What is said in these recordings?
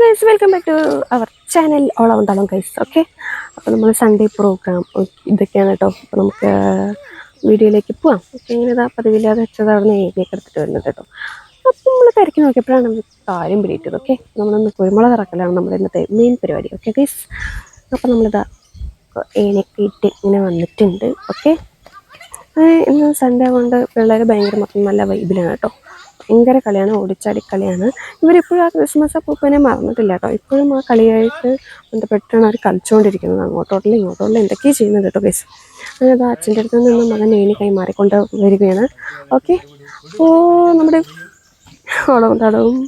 Guys, welcome back to our channel ഓൾ ഓൺ തളം ഗൈസ്. ഓക്കെ, അപ്പോൾ നമ്മൾ സൺഡേ പ്രോഗ്രാം ഇതൊക്കെയാണ് കേട്ടോ. അപ്പോൾ നമുക്ക് വീഡിയോയിലേക്ക് പോവാം. ഓക്കെ, ഇങ്ങനെ ഇതാ പതിവില്ലാതെ വെച്ചത് അവിടെ നിന്ന് ഏരിയൊക്കെ എടുത്തിട്ട് വരുന്നത് കേട്ടോ. അപ്പോൾ നമ്മൾ തിരക്കി നോക്കിയപ്പോഴാണ് നമുക്ക് കാര്യം പിടിയിട്ടത്. ഓക്കെ, നമ്മളൊന്ന് കുരുമുളക് ഇറക്കലാണ് നമ്മുടെ ഇന്നത്തെ മെയിൻ പരിപാടി. ഓക്കെ ഗൈസ്, അപ്പോൾ നമ്മളിതാ ഏനൊക്കെ ഇട്ട് ഇങ്ങനെ വന്നിട്ടുണ്ട്. ഓക്കെ, ഇന്ന് സൺഡേ കൊണ്ട് പിള്ളേർ ഭയങ്കര നല്ല വൈബിലാണ് കേട്ടോ. ഭയങ്കര കളിയാണ്, ഓടിച്ചാടി കളിയാണ്. ഇവരിപ്പോഴും ആ ക്രിസ്മസ് അപ്പൂപ്പനെ മറന്നിട്ടില്ല കേട്ടോ. ഇപ്പോഴും ആ കളിയായിട്ട് ബന്ധപ്പെട്ടാണ് അവർ കളിച്ചുകൊണ്ടിരിക്കുന്നത്. അങ്ങോട്ടോട്ടില്ല ഇങ്ങോട്ടോട്ടില്ല എന്തൊക്കെയാണ് ചെയ്യുന്നത് കേട്ടോ ഗൈസ്. അതായത് അച്ഛൻ്റെ അടുത്ത് നിന്ന് മകൻ ഏണി കൈമാറിക്കൊണ്ട് വരികയാണ്. ഓക്കെ, അപ്പോൾ നമ്മുടെ ഓളവും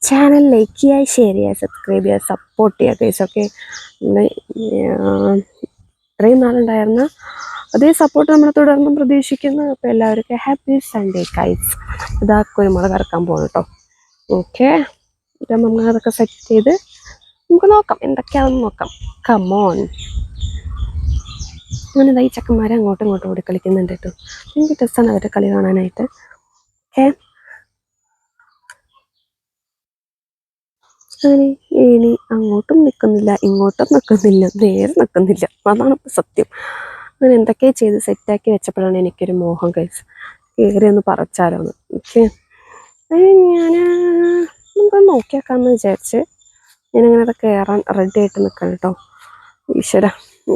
ചാനൽ ലൈക്ക് ചെയ്യുക, ഷെയർ ചെയ്യുക, സബ്സ്ക്രൈബ് ചെയ്യുക, സപ്പോർട്ട് ചെയ്യുക ഗൈസ്. ഓക്കെ, ഇത്രയും നാളുണ്ടായിരുന്ന അതേ സപ്പോർട്ട് നമ്മൾ തുടർന്നും പ്രതീക്ഷിക്കുന്നു. അപ്പോൾ എല്ലാവർക്കും ഹാപ്പി സൺഡേ ഗൈസ്. ഇതാ കുരുമുളക് ഇറക്കാൻ പോകും കേട്ടോ. ഓക്കെ, നമ്മൾ അതൊക്കെ സെറ്റ് ചെയ്ത് നമുക്ക് നോക്കാം എന്തൊക്കെയാണെന്ന് നോക്കാം. കമോൺ, അങ്ങനെ ഇതാ ഈ ചക്കന്മാരെ അങ്ങോട്ടും ഇങ്ങോട്ടും ഓടി കളിക്കുന്നുണ്ട് കേട്ടോ. എനിക്ക് രസമാണ് അവരുടെ കളി കാണാനായിട്ട്. ഓക്കെ, അങ്ങനെ ഇനി അങ്ങോട്ടും നിൽക്കുന്നില്ല ഇങ്ങോട്ടും നിൽക്കുന്നില്ല നേരെ നിൽക്കുന്നില്ല, അതാണ് സത്യം. അങ്ങനെ എന്തൊക്കെയാണ് ചെയ്ത് സെറ്റാക്കി വെച്ചപ്പോഴാണ് എനിക്കൊരു മോഹം കഴിച്ച് കയറി ഒന്ന് പറിച്ചാലോന്ന്. ഓക്കെ, ഞാൻ നമുക്ക് നോക്കിയേക്കാമെന്ന് വിചാരിച്ച് ഞാനിങ്ങനെ അത് കയറാൻ റെഡി ആയിട്ട് നിൽക്കണം കേട്ടോ. ഈശ്വര,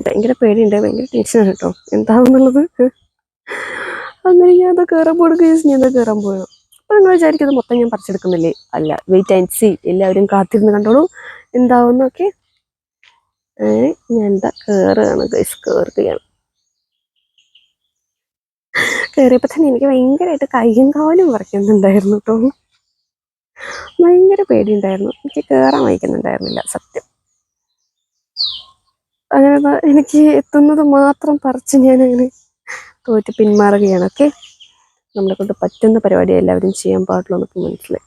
ഭയങ്കര പേടിയുണ്ട്, ഭയങ്കര ടെൻഷനാണ് കേട്ടോ എന്താണെന്നുള്ളത്. അങ്ങനെ ഞാൻ അത് കയറാൻ പോയി കേസ്, ഞാൻ അത് കയറാൻ പോയോ. അപ്പോൾ നിങ്ങൾ വിചാരിക്കുന്നത് മൊത്തം ഞാൻ പറിച്ചെടുക്കുന്നില്ലേ? അല്ല, വെയിറ്റ് ആൻഡ് സീ. എല്ലാവരും കാത്തിരുന്ന് കണ്ടോളൂ എന്താവുന്നൊക്കെ. ഞാൻ എന്താ കയറുകയാണ് ഗൈസ്, കയറുകയാണ്. കയറിയപ്പോൾ തന്നെ എനിക്ക് ഭയങ്കരമായിട്ട് കയ്യും കാലും വരയ്ക്കുന്നുണ്ടായിരുന്നു കേട്ടോ. ഭയങ്കര പേടിയുണ്ടായിരുന്നു, എനിക്ക് കയറാൻ വഹിക്കുന്നുണ്ടായിരുന്നില്ല സത്യം. അങ്ങനെ എനിക്ക് എത്തുന്നത് മാത്രം പറിച്ച് ഞാനങ്ങനെ തോറ്റ് പിന്മാറുകയാണ്. ഓക്കെ, നമ്മളെ കൊണ്ട് പറ്റുന്ന പരിപാടി എല്ലാവരും ചെയ്യാൻ പാടുള്ളൂ എന്നൊക്കെ മനസ്സിലായി.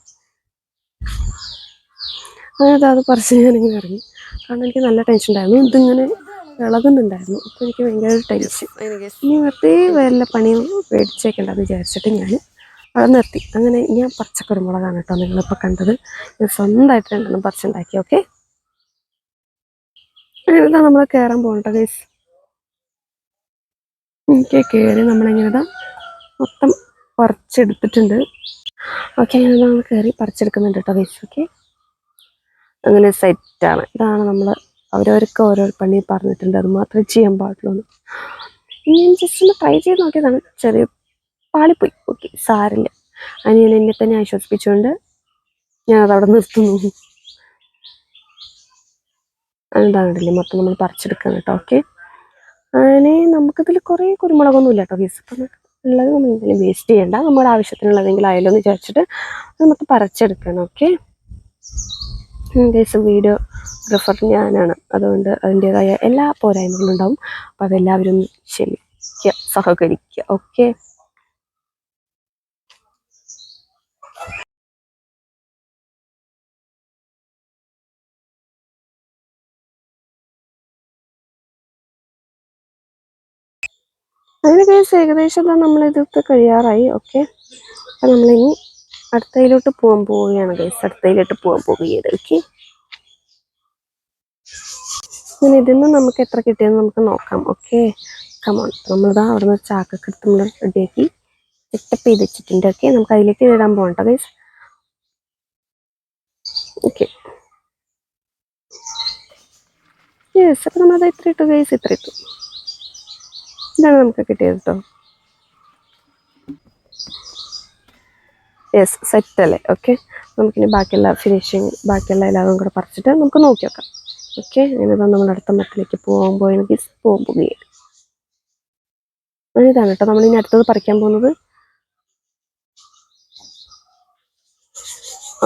അതായത് അത് പറിച്ച് ഞാനിങ്ങനെ ഇറങ്ങി. കാരണം എനിക്ക് നല്ല ടെൻഷൻ ഉണ്ടായിരുന്നു, ഇതിങ്ങനെ ഇളകുന്നുണ്ടായിരുന്നു. അപ്പോൾ എനിക്ക് ഭയങ്കര ടെൻഷൻ. ഇനി വെറുതെ വല്ല പണിയും പേടിച്ചേക്കണ്ടെന്ന് വിചാരിച്ചിട്ട് ഞാൻ അവിടെ നിർത്തി. അങ്ങനെ ഞാൻ പച്ചക്കുരുമുളകാണ് കേട്ടോ നിങ്ങളിപ്പോൾ കണ്ടത്. ഞാൻ സ്വന്തമായിട്ട് രണ്ടെണ്ണം പറിച്ചുണ്ടാക്കി. ഓക്കെ, അങ്ങനെ നമ്മൾ കയറാൻ പോകണ്ട ഗൈസ്. എനിക്ക് കയറി നമ്മളിങ്ങനെ മൊത്തം പറിച്ചെടുത്തിട്ടുണ്ട്. ഓക്കെ, അങ്ങനെ നമ്മൾ കയറി പറിച്ചെടുക്കുന്നുണ്ട് കേട്ടോ ഗൈസ്. ഓക്കെ, അങ്ങനെ സെറ്റാണ്. ഇതാണ് നമ്മൾ അവരവർക്ക് ഓരോ പണി പറഞ്ഞിട്ടുണ്ട്, അത് മാത്രമേ ചെയ്യാൻ പാടുള്ളൂ. ഞാൻ ജസ്റ്റ് ഒന്ന് ട്രൈ ചെയ്ത് നോക്കിയതാണ്, ചെറിയ പാളിപ്പോയി. ഓക്കെ, സാരില്ല. അനിയൻ എന്നെ തന്നെ ആശ്വസിപ്പിച്ചുകൊണ്ട് ഞാനതവിടെ നിർത്തുന്നു. എന്താണില്ലേ മൊത്തം നമ്മൾ പറിച്ചെടുക്കണം കേട്ടോ. ഓക്കെ, അങ്ങനെ നമുക്കിതിൽ കുറേ കുരുമുളകൊന്നും ഇല്ല കേട്ടോ ഗീസ്. അപ്പം ഉള്ളത് നമ്മൾ എന്തെങ്കിലും വേസ്റ്റ് ചെയ്യേണ്ട, നമ്മുടെ ആവശ്യത്തിനുള്ളതെങ്കിലും ആയാലോ എന്ന് വിചാരിച്ചിട്ട് നമുക്ക് പറിച്ചെടുക്കണം. ഓക്കെ ഗീസ്, വീഡിയോഗ്രാഫർ ഞാനാണ്, അതുകൊണ്ട് അതിൻ്റേതായ എല്ലാ പോരായ്മകളും ഉണ്ടാവും. അപ്പോൾ അതെല്ലാവരും ക്ഷമിക്കുക, സഹകരിക്കുക. ഓക്കെ, അങ്ങനെ കേസ് ഏകദേശം നമ്മളിതൊക്കെ കഴിയാറായി. ഓക്കെ, അപ്പം നമ്മളിനി അടുത്തതിലോട്ട് പോവുകയാണ് കേസ്, അടുത്തതിലോട്ട് പോകാൻ പോവുകയാണ്. ഓക്കെ, അങ്ങനെ ഇതിന്ന് നമുക്ക് എത്ര കിട്ടിയെന്ന് നമുക്ക് നോക്കാം. ഓക്കെ, കമോൺ, നമ്മളിതാ അവിടെ നിന്ന് ചാക്കൊക്കെ എടുത്ത് നമ്മൾ റെഡിയാക്കി സെറ്റപ്പ് ചെയ്ത് വെച്ചിട്ടുണ്ട്. ഓക്കെ, നമുക്ക് അതിലേക്ക് ഇടാൻ പോകണ്ട ഗൈസ്. ഓക്കെ, യെസ്, അപ്പം നമ്മളത് ഇത്ര ഇട്ടു ഗൈസ്, ഇത്ര ഇട്ടു. ഇതാണ് നമുക്ക് കിട്ടിയത് കേട്ടോ. യെസ്, സെറ്റ് അല്ലേ? ഓക്കെ, നമുക്കിനി ബാക്കിയുള്ള ഫിനിഷിങ് ബാക്കിയുള്ള എല്ലാവരും കൂടെ പറിച്ചിട്ട് നമുക്ക് നോക്കി വെക്കാം. ഓക്കെ, അങ്ങനെതാണ് നമ്മൾ അടുത്ത മരത്തിലേക്ക് പോകുമ്പോഴെങ്കിൽ പോകുകയാണ്. ഇതാണ് കേട്ടോ നമ്മളിനി അടുത്തത് പറിക്കാൻ പോകുന്നത്.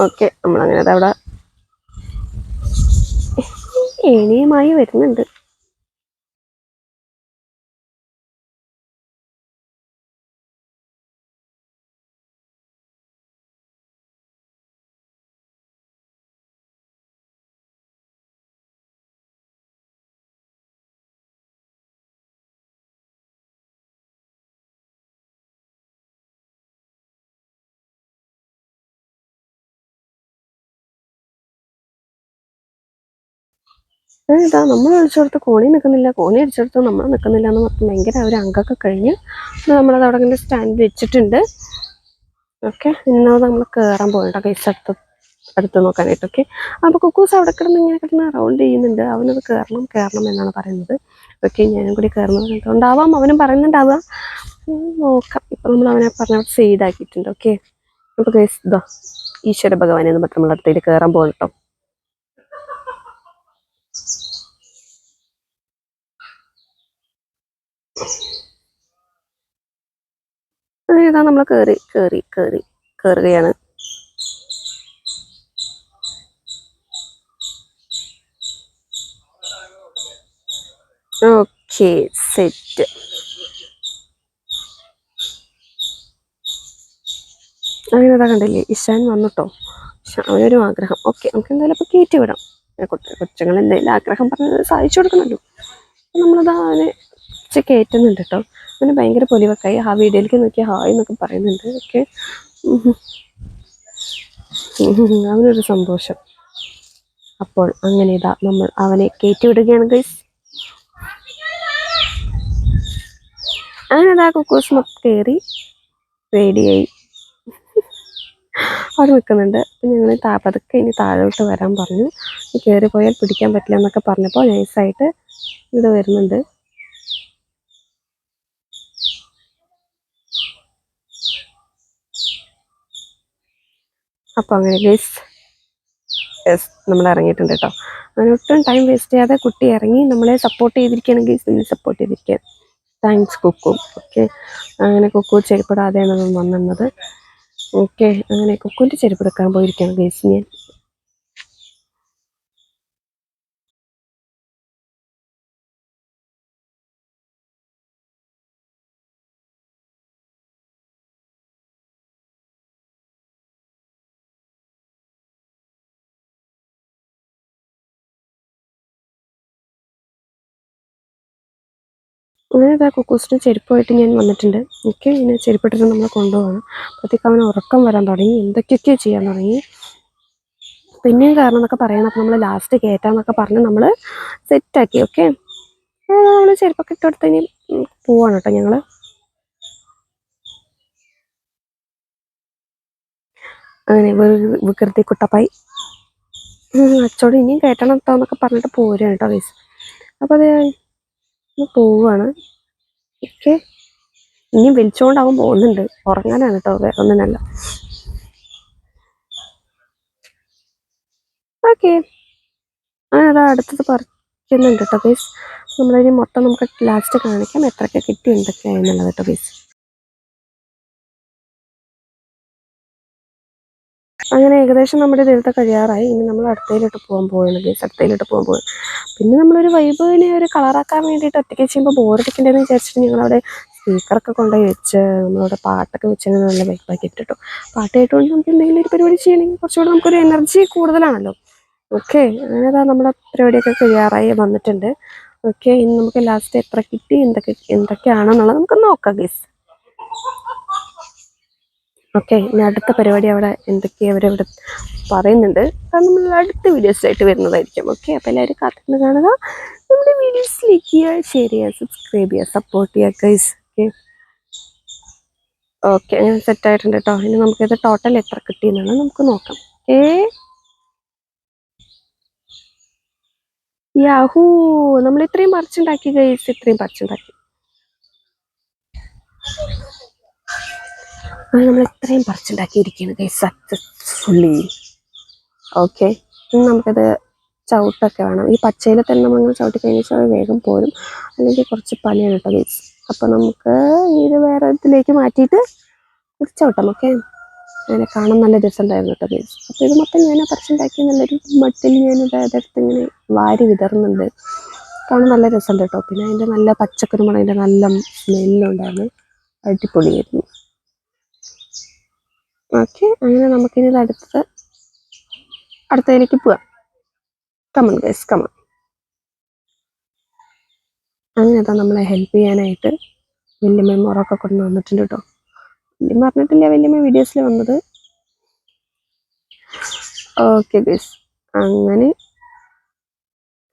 ഓക്കെ, നമ്മളങ്ങനെ അവിടെ ഏണിയുമായി വരുന്നുണ്ട്. ഇതാ നമ്മൾ വിളിച്ചെടുത്ത് കോണി നിൽക്കുന്നില്ല, കോണി അടിച്ചെടുത്ത് നമ്മൾ നിൽക്കുന്നില്ല എന്ന് മൊത്തം ഭയങ്കര ഒരു അംഗമൊക്കെ കഴിഞ്ഞ് നമ്മളത് അവിടെ ഇങ്ങനെ സ്റ്റാൻഡ് വെച്ചിട്ടുണ്ട്. ഓക്കെ, ഇന്നത് നമ്മൾ കയറാൻ പോകണ്ട കേസ് അടുത്ത് നോക്കാനായിട്ട്. ഓക്കെ, അപ്പോൾ കുക്കൂസ് അവിടെ ഇങ്ങനെ കിടന്ന് റൗണ്ട് ചെയ്യുന്നുണ്ട്. അവനത് കയറണം എന്നാണ് പറയുന്നത്. ഓക്കെ, ഞാനും കൂടി കയറുന്നത് ഉണ്ടാവാം, അവനും പറയുന്നുണ്ടാവുക. നോക്കാം. ഇപ്പം നമ്മൾ അവനെ പറഞ്ഞ സൈഡാക്കിയിട്ടുണ്ട്. ഓക്കെ, അപ്പോൾ കേസ് ഇതാ ഈശ്വര ഭഗവാനെ എന്ന് പറഞ്ഞ് നമ്മൾ അടുത്തേക്ക് കയറാൻ പോകണം കേട്ടോ. ഇതാ നമ്മൾ കയറുകയാണ്. Okay, set. അങ്ങനെ ഇതാ കണ്ടില്ലേ, ഇഷാൻ വന്നിട്ടോ. അവനൊരു ആഗ്രഹം. ഓക്കെ, നമുക്ക് എന്തായാലും ഇപ്പോൾ കയറ്റി വിടാം. കൊച്ചുങ്ങൾ എന്തെങ്കിലും ആഗ്രഹം പറഞ്ഞത് സാധിച്ചു കൊടുക്കണമല്ലോ. നമ്മളത് അവനെ കയറ്റുന്നുണ്ട് കേട്ടോ. അവന് ഭയങ്കര പൊലിവക്കായി. ആ വീഡിയോയിലേക്ക് നോക്കി ഹായ് എന്നൊക്കെ പറയുന്നുണ്ട്. ഓക്കെ, അവനൊരു സന്തോഷം. അപ്പോൾ അങ്ങനെ ഇതാ നമ്മൾ അവനെ കയറ്റി വിടുകയാണ് ഗൈസ്. അങ്ങനെ ഇതാ കുക്കൂസ് മൊത്തം കയറി റെഡിയായി അവിടെ നിൽക്കുന്നുണ്ട്. അപ്പം ഞങ്ങൾ പതുക്കെ ഇനി താഴോട്ട് വരാൻ പറഞ്ഞു. കയറി പോയാൽ പിടിക്കാൻ പറ്റില്ല എന്നൊക്കെ പറഞ്ഞപ്പോൾ നൈസായിട്ട് ഇത് വരുന്നുണ്ട്. അപ്പോൾ അങ്ങനെ ഗൈസ് നമ്മൾ ഇറങ്ങിയിട്ടുണ്ട് കേട്ടോ. അങ്ങനെ ഒട്ടും ടൈം വേസ്റ്റ് ചെയ്യാതെ കുട്ടി ഇറങ്ങി നമ്മളെ സപ്പോർട്ട് ചെയ്തിരിക്കുകയാണെങ്കിൽ നിങ്ങൾ സപ്പോർട്ട് ചെയ്തിരിക്കുക. താങ്ക്സ് കുക്കു. ഓക്കെ, അങ്ങനെ കുക്കു ചെരുപ്പിടാതെയാണ് വന്നത്. ഓക്കെ, അങ്ങനെ കുക്കുവിൻ്റെ ചെരുപ്പ് എടുക്കാൻ പോയിരിക്കുകയാണ് ഗൈസ് ഞാൻ. അങ്ങനെ ഇതാ കുക്കൂസിൻ്റെ ചെരുപ്പമായിട്ട് ഞാൻ വന്നിട്ടുണ്ട്. ഓക്കെ, ഇങ്ങനെ ചെരുപ്പിട്ടിട്ട് നമ്മൾ കൊണ്ടുപോകണം. അപ്പോഴത്തേക്ക് അവന് ഉറക്കം വരാൻ തുടങ്ങി, എന്തൊക്കെയൊക്കെയോ ചെയ്യാൻ തുടങ്ങി. പിന്നെയും കാരണം എന്നൊക്കെ പറയണം. അപ്പോൾ നമ്മൾ ലാസ്റ്റ് കയറ്റാന്നൊക്കെ പറഞ്ഞ് നമ്മൾ സെറ്റാക്കി. ഓക്കെ, നമ്മൾ ചെരുപ്പൊക്കെ ഇട്ടെടുത്ത് ഇനി പോവാണ് കേട്ടോ ഞങ്ങൾ. അങ്ങനെ വികൃതി കുട്ടപ്പായി അച്ചോട് ഇനിയും കയറ്റണം കേട്ടോ എന്നൊക്കെ പറഞ്ഞിട്ട് പോരുകയാണ് കേട്ടോ ഗൈസ്. അപ്പോൾ അത് പോവുകയാണ്. ഓക്കെ, ഇനിയും വിളിച്ചുകൊണ്ടാവും പോകുന്നുണ്ട്. ഉറങ്ങാനാണ് കേട്ടോ, വേറെ ഒന്നിനല്ല. ഓക്കെ, അതാ അടുത്തത് പറിക്കുന്നുണ്ട് കേട്ടോ ഗൈസ്. നമ്മളിനി മൊത്തം നമുക്ക് ലാസ്റ്റ് കാണിക്കാം എത്രയൊക്കെ കിട്ടി എന്തൊക്കെയാണെന്നുള്ളത് കേട്ടോ ഗൈസ്. അങ്ങനെ ഏകദേശം നമ്മുടെ ഇതിലത്തെ കഴിയാറായി. ഇനി നമ്മൾ അടുത്തയിലോട്ട് പോകാൻ പോവുകയാണ് ഗൈസ്. അടുത്തയിലോട്ട് പോകാൻ പോകും. പിന്നെ നമ്മളൊരു വൈബിനെ ഒരു കളറാക്കാൻ വേണ്ടിയിട്ട് ഒറ്റയ്ക്ക് ചെയ്യുമ്പോൾ ബോറടിക്കണ്ടെന്ന് വിചാരിച്ചിട്ട് ഞങ്ങളവിടെ സ്പീക്കറൊക്കെ കൊണ്ടുപോയി വെച്ച് നമ്മളവിടെ പാട്ടൊക്കെ വെച്ച് നല്ല വൈബാക്കി ഇട്ടിട്ടു. പാട്ട് കേട്ടുകൊണ്ട് നമുക്ക് എന്തെങ്കിലും ഒരു പരിപാടി ചെയ്യണമെങ്കിൽ കുറച്ചുകൂടെ നമുക്കൊരു എനർജി കൂടുതലാണല്ലോ. ഓക്കെ, അങ്ങനെ നമ്മുടെ പരിപാടിയൊക്കെ കഴിയാറായി വന്നിട്ടുണ്ട്. ഓക്കെ, ഇനി നമുക്ക് ലാസ്റ്റ് എത്ര കിട്ടി എന്തൊക്കെയാണെന്നുള്ളത് നമുക്ക് നോക്കാം ഗൈസ്. ഓക്കെ, ഇനി അടുത്ത പരിപാടി അവിടെ എന്തൊക്കെയാണ് അവരവിടെ പറയുന്നുണ്ട്. അത് നമ്മൾ അടുത്ത വീഡിയോസായിട്ട് വരുന്നതായിരിക്കും. ഓക്കെ, അപ്പോൾ എല്ലാവരും കാത്തിരുന്ന് കാണുക. നമ്മുടെ വീഡിയോസ് ലൈക്ക് ചെയ്യുക, ഷെയർ ചെയ്യുക, സബ്സ്ക്രൈബ് ചെയ്യുക, സപ്പോർട്ട് ചെയ്യുക ഗൈസ്. ഓക്കെ ഓക്കെ, അങ്ങനെ സെറ്റായിട്ടുണ്ട് കേട്ടോ. ഇനി നമുക്കിത് ടോട്ടൽ എത്ര കിട്ടിയെന്നാണ് നമുക്ക് നോക്കാം. യാഹൂ, നമ്മൾ ഇത്രയും പറിച്ചുണ്ടാക്കി ഗൈസ്, ഇത്രയും പറിച്ചുണ്ടാക്കി. നമ്മൾ ഇത്രയും പറിച്ചുണ്ടാക്കിയിരിക്കുകയാണ് ഗൈസ് സക്സസ്ഫുള്ളി. ഓക്കെ, ഇനി നമുക്കത് ചവിട്ടൊക്കെ വേണം. ഈ പച്ചയിൽ തന്നെ നമ്മൾ ചവിട്ടി കഴിഞ്ഞാൽ വേഗം പോരും, അല്ലെങ്കിൽ കുറച്ച് പണിയാണ് കേട്ടോ ഗൈസ്. അപ്പോൾ നമുക്ക് ഇത് വേറെ ഇതിലേക്ക് മാറ്റിയിട്ട് ഒരു ചവിട്ടാം. ഓക്കെ, അങ്ങനെ കാണാൻ നല്ല രസമുണ്ടായിരുന്നു കേട്ടോ ഗൈസ്. അപ്പോൾ ഇത് മൊത്തം ഞാൻ പറിച്ചുണ്ടാക്കി നല്ലൊരു മട്ടിൽ ഞാനിത് അതെടുത്ത് ഇങ്ങനെ വാരി വിതറുന്നുണ്ട്. കാണാൻ നല്ല രസമുണ്ട് കേട്ടോ. പിന്നെ അതിൻ്റെ നല്ല പച്ചക്കുരുമുളക്, അതിൻ്റെ നല്ല സ്മെല്ലുണ്ടായിരുന്നു, അടിപൊളിയായിരുന്നു. ഓക്കെ, അങ്ങനെ നമുക്കിനി ഇത് അടുത്തതിലേക്ക് പോവാം. Come on guys, come on. അങ്ങനെ നമ്മളെ ഹെൽപ്പ് ചെയ്യാനായിട്ട് വല്യമ്മ മുറൊക്കെ കൊണ്ട് വന്നിട്ടുണ്ട് കേട്ടോ. വല്യമ്മ പറഞ്ഞിട്ടില്ല, വല്യമ്മ വീഡിയോസിൽ വന്നത്. ഓക്കെ ഗൈസ്, അങ്ങനെ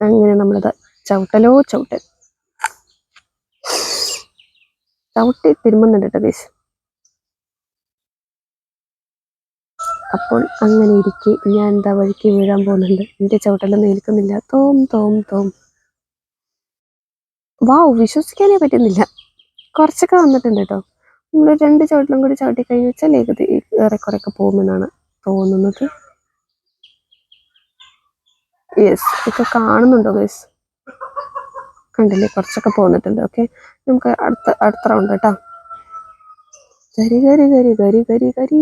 അങ്ങനെ നമ്മളത് ചവിട്ടലോ ചവിട്ടൽ ചവിട്ടി തിരുമുന്നുണ്ട് കേട്ടോ ഗൈസ്. അപ്പോൾ അങ്ങനെ ഇരിക്കെ ഞാൻ എന്താ വഴിക്ക് വീഴാൻ പോകുന്നുണ്ട്. എൻ്റെ ചവിട്ടലൊന്നും ഏൽക്കുന്നില്ല. തോം തോം തോം. വാവ്, വിശ്വസിക്കാനേ പറ്റുന്നില്ല. കുറച്ചൊക്കെ വന്നിട്ടുണ്ട് കേട്ടോ. നമ്മൾ 2 ചവിട്ടിലും കൂടി ചവിട്ടി കഴിഞ്ഞ് വെച്ചാൽ ഏറെക്കുറെയൊക്കെ പോകുമെന്നാണ് തോന്നുന്നത്. യെസ്, ഒക്കെ കാണുന്നുണ്ടോ ഗൈസ്? കണ്ടില്ലേ, കുറച്ചൊക്കെ പോന്നിട്ടുണ്ട്. ഓക്കെ, നമുക്ക് അടുത്ത റൗണ്ട് കേട്ടോ. ഗരി ഗരി ഗരി ഗരി ഗരി ഗരി.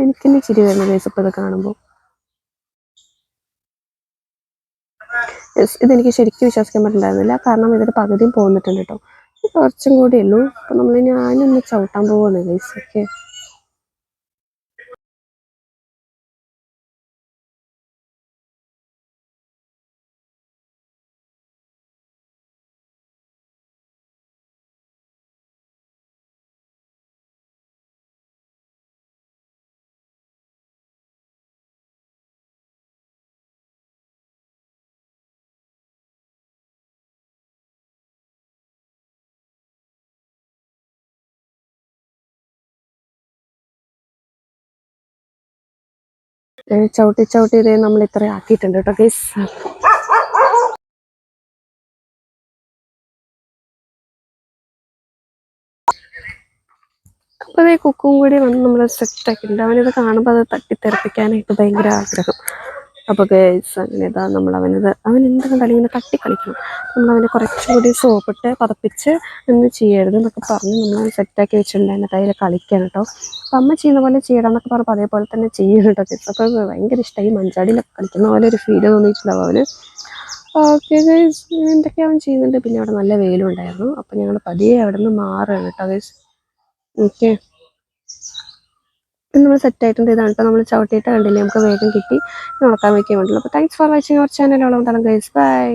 എനിക്കെന്നെ ചിരി വരുന്നു ഗൈസ് ഇപ്പോൾ ഇത് കാണുമ്പോൾ. യെസ്, ഇതെനിക്ക് ശരിക്കും വിശ്വസിക്കാൻ പറ്റുന്നുണ്ടായിരുന്നില്ല. കാരണം ഇതിൻ്റെ പകുതിയും പോന്നിട്ടുണ്ട് കേട്ടോ. കുറച്ചും കൂടി ഉള്ളൂ. അപ്പോൾ ഞാനൊന്ന് ചവിട്ടാൻ പോവാണ് ഗൈസ്. ഓക്കെ, ചവിട്ടി ചവിട്ടി ഇതേ നമ്മൾ ഇത്ര ആക്കിയിട്ടുണ്ട് കേട്ടോ ഗൈസ്. അപ്പോൾ അതേ കുക്കും കൂടി വന്ന് നമ്മൾ സെറ്റാക്കിയിട്ടുണ്ട്. അവനിത് കാണുമ്പോൾ അത് തട്ടിത്തെറിപ്പിക്കാനായിട്ട് ഭയങ്കര ആഗ്രഹം. അപ്പോൾ ഗൈസ് അങ്ങനെ ഇതാ അവൻ എന്ത് കണ്ടാലും ഇങ്ങനെ തട്ടി കളിക്കണം. നമ്മളവനെ കുറച്ചും കൂടി സോപ്പിട്ട് പതപ്പിച്ച് ഒന്നും ചെയ്യരുത് എന്നൊക്കെ പറഞ്ഞ് നമ്മൾ സെറ്റാക്കി വെച്ചിട്ടുണ്ട് അതിൻ്റെ കയ്യിൽ കളിക്കാൻ കേട്ടോ. അപ്പം അമ്മ ചെയ്യുന്ന പോലെ ചെയ്യണം എന്നൊക്കെ പറഞ്ഞപ്പോൾ അതേപോലെ തന്നെ ചെയ്യും കേട്ടോ ഗൈസ്. അപ്പോൾ ഭയങ്കര ഇഷ്ടമായി. മഞ്ചാടിയിലൊക്കെ കളിക്കുന്ന പോലെ ഒരു ഫീല് തോന്നിയിട്ടുണ്ടാവും അവന്. ഓക്കെ ഗൈസ്, എന്തൊക്കെ അവൻ ചെയ്യുന്നുണ്ട്. പിന്നെ അവിടെ നല്ല വെയിലും ഉണ്ടായിരുന്നു. അപ്പോൾ ഞങ്ങൾ പതിയെ അവിടെ നിന്ന് മാറുകയാണ് കേട്ടോ ഗൈസ്. ഓക്കെ, നമ്മൾ സെറ്റായിട്ടുണ്ട്. ഇതാണ് കേട്ടോ നമ്മൾ ചവിട്ടിയിട്ട് കണ്ടില്ലേ, നമുക്ക് വേഗം കിട്ടി. ഉണക്കാൻ വയ്ക്കാൻ വേണ്ടിയുള്ളൂ. അപ്പോൾ thanks for watching our channel. ഓളം തളം ഗൈസ്, ബൈ.